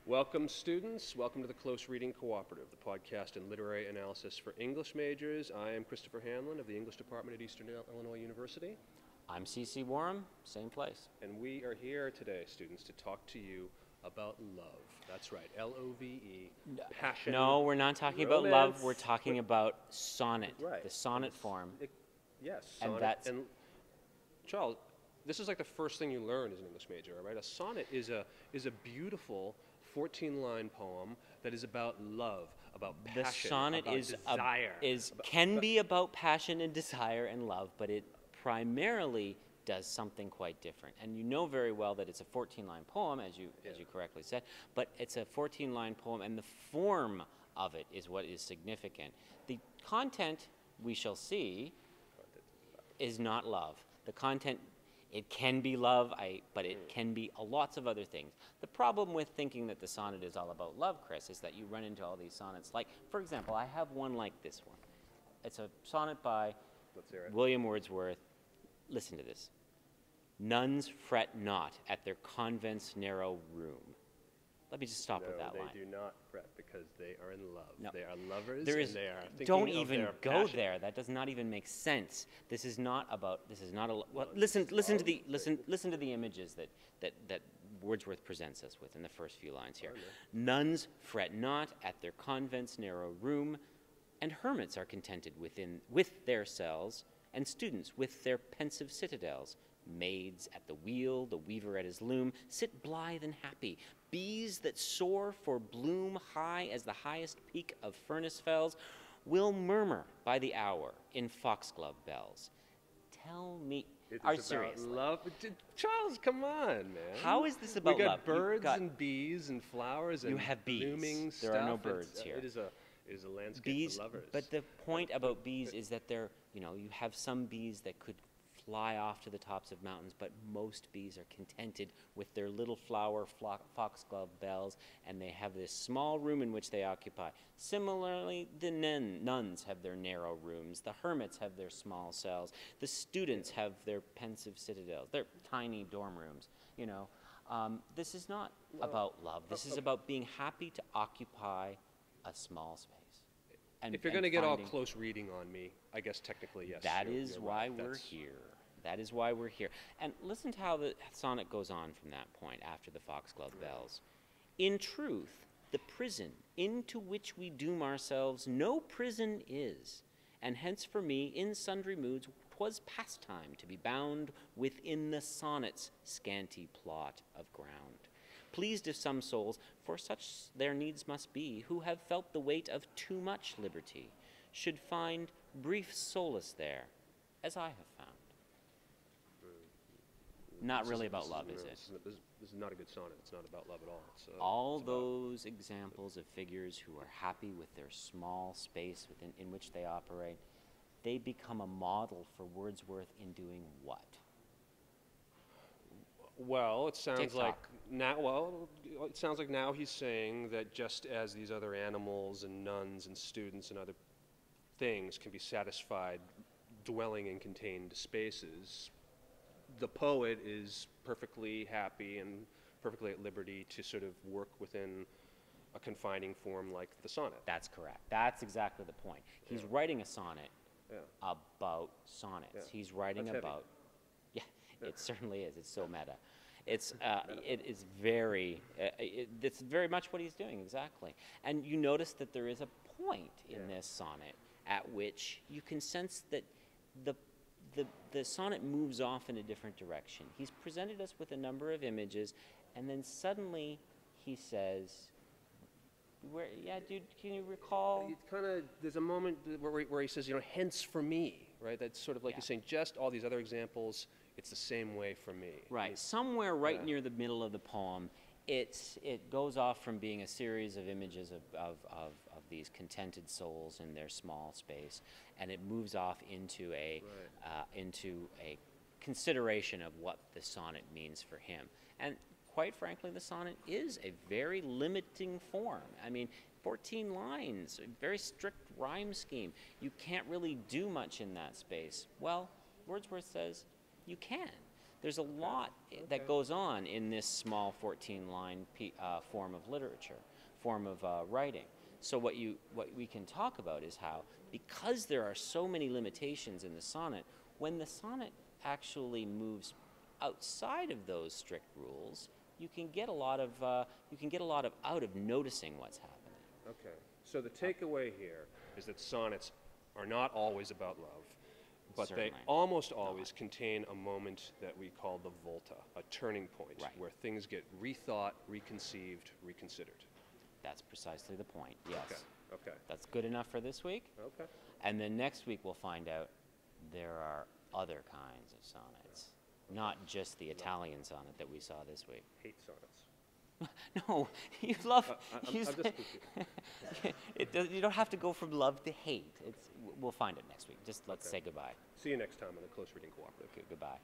Welcome, students. Welcome to the Close Reading Cooperative, the podcast and literary analysis for English majors. I am Christopher Hanlon of the English Department at Eastern Illinois University. I'm C.C. Warham, same place. And we are here today, students, to talk to you about love. That's right, L-O-V-E, passion. No, we're not talking about love. We're talking about sonnet, right. the sonnet form. Yes, sonnet. And Charles, this is like the first thing you learn as an English major, right? A sonnet is a beautiful 14-line poem that is about love, about passion, the sonnet about is desire. Can be about passion and desire and love, but it primarily does something quite different. And you know very well that it's a 14-line poem, as you correctly said, but it's a 14-line poem, and the form of it is what is significant. The content, we shall see, is not love. The content, it can be love, but it can be lots of other things. The problem with thinking that the sonnet is all about love, Chris, is that you run into all these sonnets. Like, for example, I have one like this one. It's a sonnet by William Wordsworth. Listen to this. Nuns fret not at their convent's narrow room. Let me just stop with that line. No, they do not fret because they are in love. No. They are lovers, and they are thinking don't of even their go passion. there. That does not even make sense. This is not about. This is not a. Well, listen to the images that Wordsworth presents us with in the first few lines here. Nuns fret not at their convent's narrow room, and hermits are contented with their cells, and students with their pensive citadels. Maids at the wheel, the weaver at his loom, sit blithe and happy. Bees that soar for bloom high as the highest peak of furnace fells will murmur by the hour in foxglove bells. Tell me, seriously. Love. Charles, come on, man. How is this about love? We got birds and bees and flowers and you have bees. blooming stuff. There are no birds here. It is a landscape bees, for lovers. But the point about bees is that you have some bees that could fly off to the tops of mountains, but most bees are contented with their little flower foxglove bells, and they have this small room in which they occupy. Similarly, the nuns have their narrow rooms, the hermits have their small cells, the students have their pensive citadels, their tiny dorm rooms. This is not about love. This is about being happy to occupy a small space. If you're going to get all close reading on me, I guess technically, yes. That is why we're here. That is why we're here. And listen to how the sonnet goes on from that point after the foxglove bells. In truth, the prison into which we doom ourselves no prison is, and hence for me, in sundry moods, 'twas pastime to be bound within the sonnet's scanty plot of ground. Pleased if some souls, for such their needs must be, who have felt the weight of too much liberty, should find brief solace there, as I have found. Not really about love, is it? This is not a good sonnet. It's not about love at all. All those examples of figures who are happy with their small space in which they operate, they become a model for Wordsworth in doing what? Well, it sounds TikTok. it sounds like now he's saying that just as these other animals and nuns and students and other things can be satisfied dwelling in contained spaces, the poet is perfectly happy and perfectly at liberty to sort of work within a confining form like the sonnet. That's correct. That's exactly the point. He's writing a sonnet about sonnets. Yeah. He's writing That's about... It certainly is. It's so meta. It's very much what he's doing, exactly. And you notice that there is a point in this sonnet at which you can sense that the sonnet moves off in a different direction. He's presented us with a number of images, and then suddenly he says, dude, can you recall? There's a moment where he says, hence for me, right? That's sort of like he's saying, just all these other examples, it's the same way for me. Right. Somewhere near the middle of the poem, it goes off from being a series of images of these contented souls in their small space, and it moves off into a consideration of what the sonnet means for him. And quite frankly, the sonnet is a very limiting form. I mean, 14 lines, a very strict rhyme scheme. You can't really do much in that space. Well, Wordsworth says you can. There's a lot that goes on in this small 14-line form of literature, form of writing. So what we can talk about is how, because there are so many limitations in the sonnet, when the sonnet actually moves outside of those strict rules, you can get a lot of out of noticing what's happening. Okay. So the takeaway here is that sonnets are not always about love, but Certainly they almost always contain a moment that we call the volta, a turning point, Right. where things get rethought, reconceived, reconsidered. That's precisely the point, yes. Okay. Okay. That's good enough for this week. Okay. And then next week we'll find out there are other kinds of sonnets, not just the Italian sonnet that we saw this week. Hate sonnets. No, you love. I'm just It you don't have to go from love to hate. We'll find it next week. Just let's say goodbye. See you next time on the Close Reading Cooperative. Goodbye.